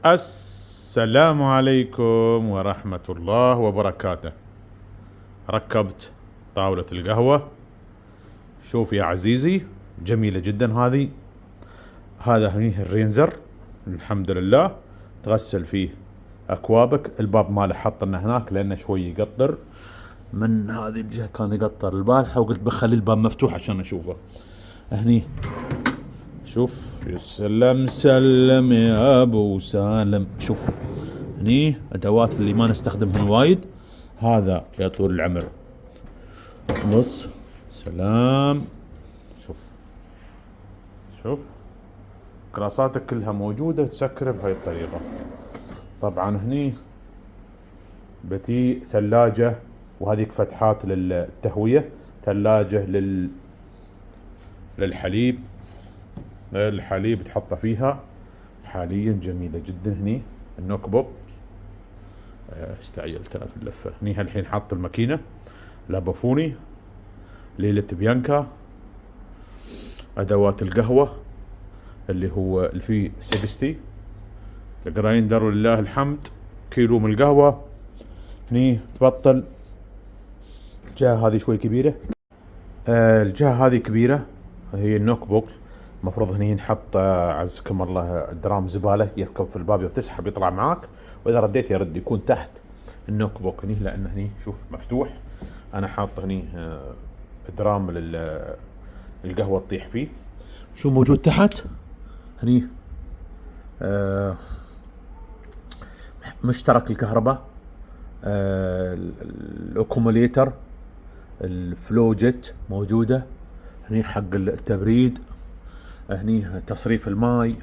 السلام عليكم ورحمة الله وبركاته. ركبت طاولة القهوة. شوف يا عزيزي، جميلة جدا هذه. هذا هني الرينزر، الحمد لله تغسل فيه أكوابك. الباب ماله حط لنا هناك لأنه شوي يقطر من هذه الجهة، كان يقطر البارحة وقلت بخلي الباب مفتوح عشان أشوفه. هني شوف، يسلم سلم يا ابو سالم. شوف هني ادوات اللي ما نستخدمها وايد، هذا يا طول العمر. بص، سلام. شوف شوف كراساتك كلها موجودة، تسكر بهاي الطريقة. طبعا هني بتي ثلاجة، وهذيك فتحات للتهوية، ثلاجة للحليب. الحليب تحطه فيها حاليا، جميلة جدا. هني النوك بوك، استعجل ترى في اللفة. هني الحين حاط الماكينة لابافوني، ليلة بيانكا، ادوات القهوة اللي هو الفي 60 الجرايندر، ولله الحمد. كيلو من القهوة. هني تبطل الجهة هذه شوي كبيرة، الجهة هذه كبيرة، هي النوك بوك. المفروض هني نحط عزكم الله درام زبالة يركب في الباب، وتسحب يطلع معاك، واذا رديت يرد يكون تحت النوك بوك هني، لان هني شوف مفتوح. انا حاط هني درام القهوة تطيح فيه. شو موجود تحت هني؟ مشترك الكهرباء، الاكوموليتر، الفلوجت موجودة هني حق التبريد. هني تصريف الماي،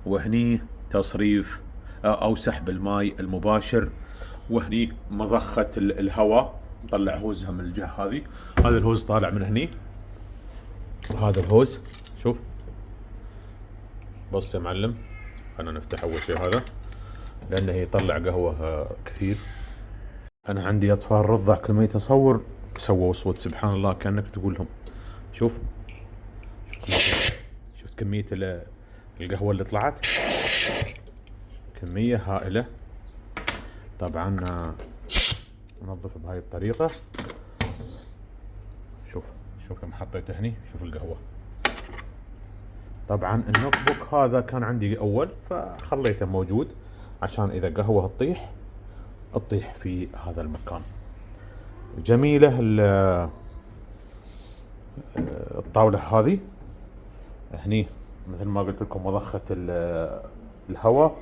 وهني تصريف او سحب الماي المباشر، وهني مضخة الهواء، نطلع هوزها من الجهة هذه. هذا الهوز طالع من هني، وهذا الهوز. شوف، بص يا معلم، خلنا نفتح اول شيء هذا لانه يطلع قهوة كثير. انا عندي اطفال رضع، كل ما يتصور سووا صوت سبحان الله كأنك تقول لهم. شوف شفت كمية القهوة اللي طلعت، كمية هائلة. طبعا ننظف بهاي الطريقة. شوف كم حطيته هني، شوف القهوة. طبعا النوت بوك هذا كان عندي اول، فخليته موجود عشان اذا قهوة تطيح في هذا المكان. جميلة الطاولة هذه. هني مثل ما قلت لكم مضخة الهواء،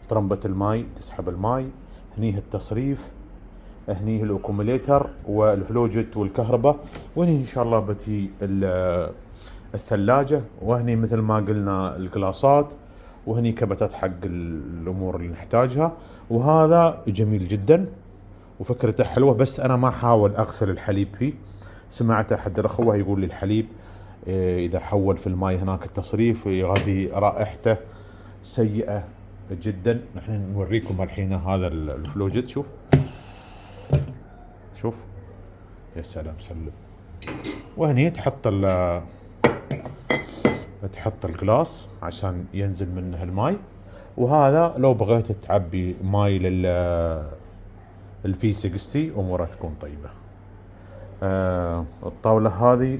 طرمبة الماي تسحب الماي. هني التصريف، هني الاكوموليتر والفلوجت والكهرباء، وهني ان شاء الله بتي الثلاجة، وهني مثل ما قلنا القلاصات، وهني كبتات حق الامور اللي نحتاجها. وهذا جميل جدا وفكرته حلوة، بس انا ما حاول اغسل الحليب فيه. سمعت احد الاخوة يقول لي الحليب اذا حول في الماي هناك التصريف هذه رائحته سيئة جدا. نحن نوريكم الحين هذا الفلوجت. شوف يا سلام سلم. وهني تحط الجلاس عشان ينزل منه الماي، وهذا لو بغيت تعبي ماي الفي 60 امورها تكون طيبة. الطاولة هذه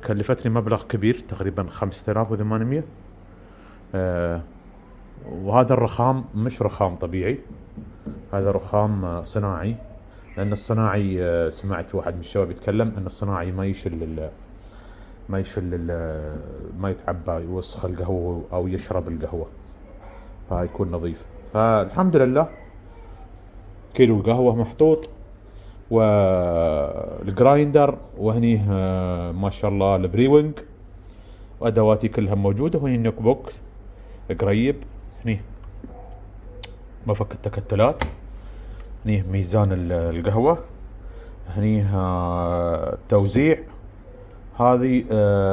كلفتني مبلغ كبير، تقريبا 5800. وهذا الرخام مش رخام طبيعي، هذا رخام صناعي، لان الصناعي سمعت واحد من الشباب يتكلم ان الصناعي ما يتعبى يوسخ القهوة او يشرب القهوة، فيكون نظيف. فالحمد لله كيلو القهوة محطوط، والجرايندر، وهني ما شاء الله البريوينج، وادواتي كلها موجودة. وهني النوك بوك قريب، هني مفك التكتلات، هني ميزان القهوة، هني توزيع. هذه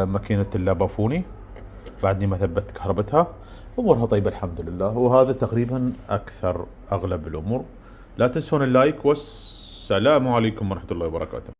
ماكينة اللابافوني، بعدني ما ثبت كهربتها، امورها طيبة الحمد لله. وهذا تقريبا اغلب الامور. لا تنسون اللايك، والسلام عليكم ورحمة الله وبركاته.